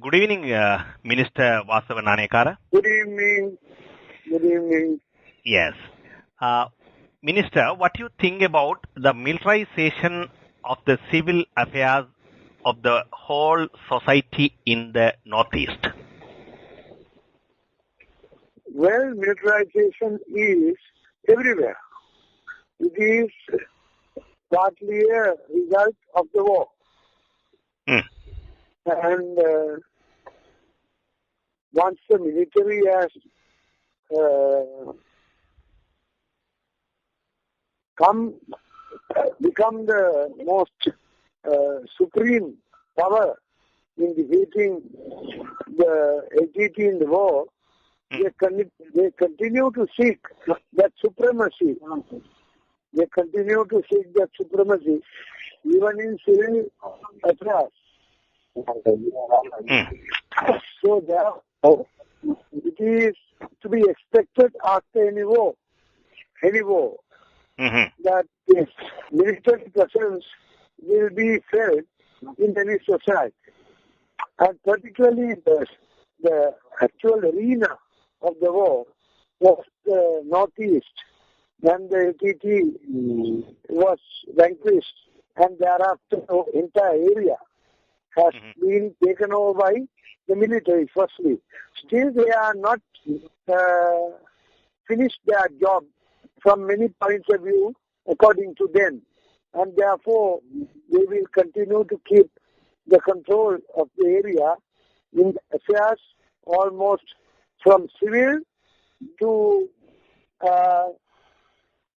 Good evening, Minister Vaasudeva Naanayakara. Good evening. Good evening. Yes. Minister, what do you think about the militarization of the civil affairs of the whole society in the Northeast? Well, militarization is everywhere. It is partly a result of the war. And once the military has become the most supreme power in defeating the LTT in the war, they continue to seek that supremacy. They continue to seek that supremacy even in civil affairs. So therefore, it is to be expected after any war, that this military presence will be felt in any society. And particularly the actual arena of the war was the Northeast, when the LTT was vanquished, and thereafter the entire area has been taken over by the military firstly. Still they are not finished their job from many points of view according to them, and therefore they will continue to keep the control of the area in affairs almost from civil to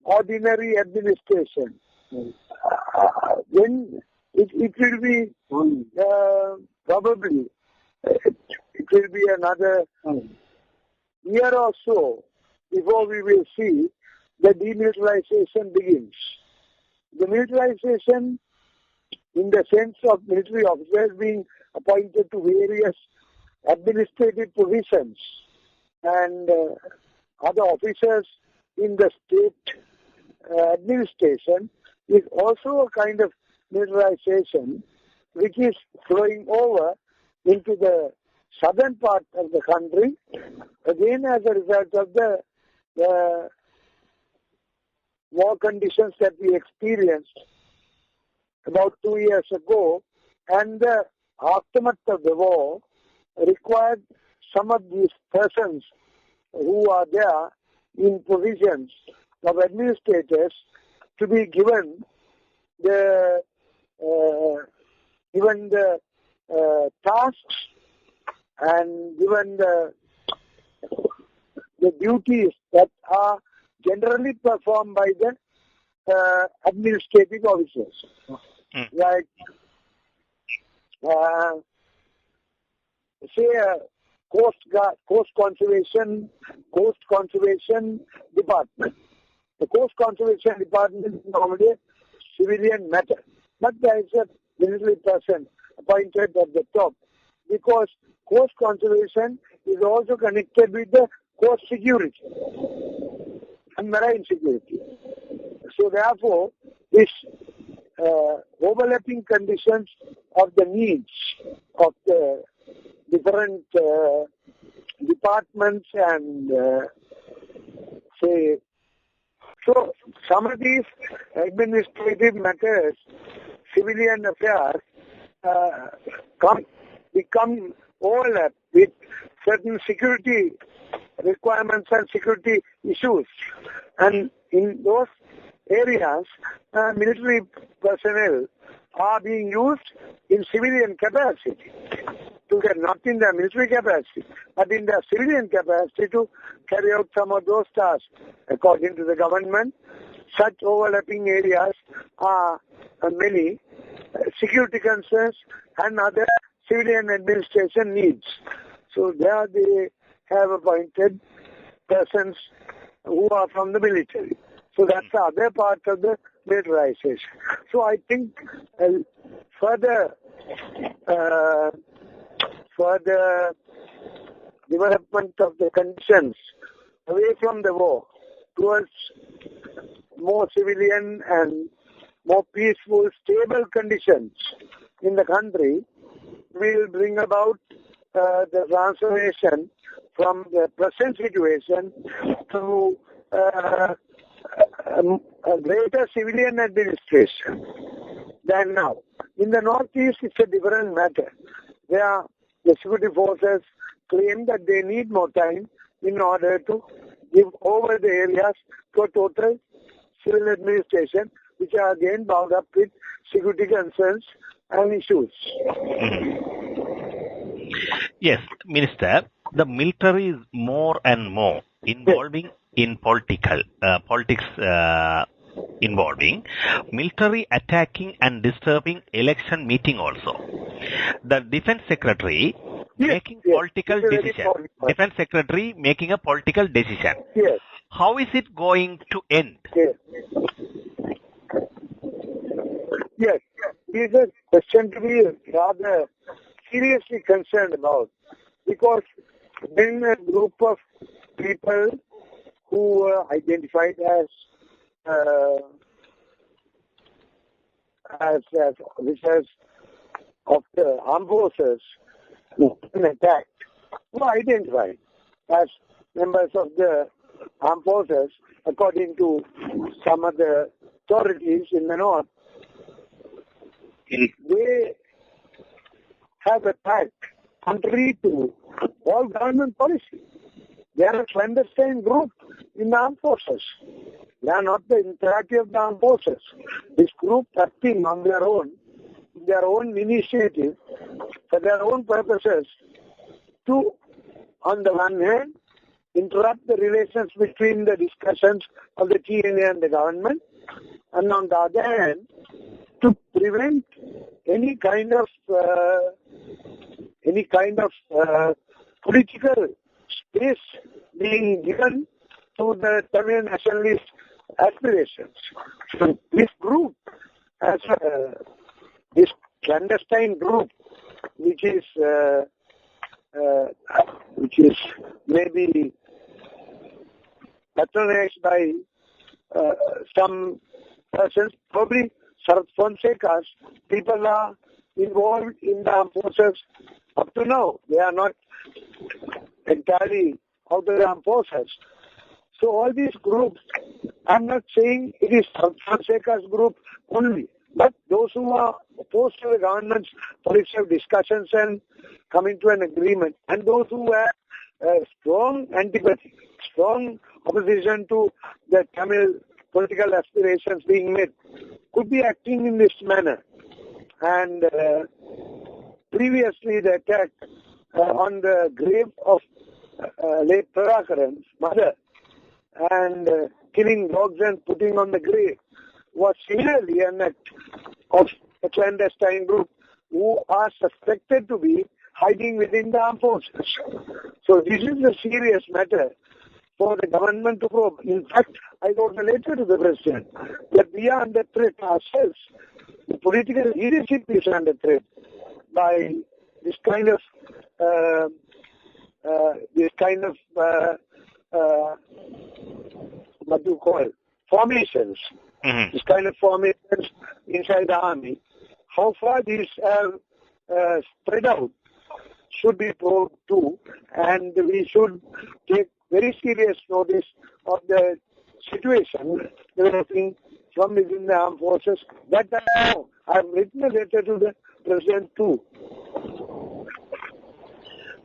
ordinary administration. Then it will be probably it will be another year or so before we will see the demilitarization begins. The militarization in the sense of military officers being appointed to various administrative positions and other officers in the state administration is also a kind of militarization which is flowing over into the southern part of the country, again as a result of the war conditions that we experienced about 2 years ago, and the aftermath of the war required some of these persons who are there in positions of administrators to be given the tasks and given the duties that are generally performed by the administrative officers, like say a coast conservation department. The coast conservation department is normally a civilian matter, but there is a military person appointed at the top, because coast conservation is also connected with the coast security and marine security. So therefore, this overlapping conditions of the needs of the different departments and so some of these administrative matters, civilian affairs, become overlapped with certain security requirements and security issues. And in those areas, military personnel are being used in civilian capacity, not in their military capacity, but in their civilian capacity to carry out some of those tasks. According to the government, such overlapping areas are many security concerns and other civilian administration needs. So there they have appointed persons who are from the military. So that's the other part of the militarization. So I think further development of the conditions away from the war towards more civilian and more peaceful, stable conditions in the country will bring about the transformation from the present situation to a greater civilian administration than now. In the Northeast, it's a different matter. There, the security forces claim that they need more time in order to give over the areas to a total civil administration, which are again bound up with security concerns and issues. Yes, Minister, the military is more and more involving in politics involving military attacking and disturbing election meeting also. The defense secretary making political decision. Defense secretary making a political decision. Yes. How is it going to end? Yes. Yes. This is a question to be rather seriously concerned about, because when a group of people who were identified as officers of the armed forces who been attacked were identified as members of the armed forces according to some of the authorities in the north. They have attacked contrary to all government policy. They are a clandestine group in the armed forces. They are not the entirety of the armed forces. This group acting on their own initiative, for their own purposes, to, on the one hand, interrupt the relations between the discussions of the TNA and the government, and on the other hand, to prevent any kind of political space being given to the Tamil nationalist aspirations. So this group, this clandestine group, which is maybe patronized by some persons, probably Fonseca's people are involved in the armed forces up to now. They are not entirely out of the armed forces. So all these groups, I'm not saying it is Fonseca's group only, but those who are opposed to the government's policy of discussions and coming to an agreement, and those who have strong antipathy, strong opposition to the Tamil political aspirations being made, could be acting in this manner. And previously the attack on the grave of late Prabhakaran's mother and killing dogs and putting on the grave was similarly an act of a clandestine group who are suspected to be hiding within the armed forces. So this is a serious matter for the government to probe. In fact, I wrote a letter to the President that we are under threat ourselves. The political leadership is under threat by this kind of what do you call it? Formations. Mm-hmm. This kind of formations inside the army. How far these have spread out should be probed too, and we should take very serious notice of the situation developing from within the armed forces. That I know. I have written a letter to the President too.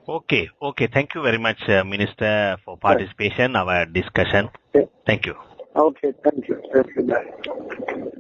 Okay. Thank you very much, Minister, for participation in our discussion. Okay. Thank you. Okay, thank you. Bye.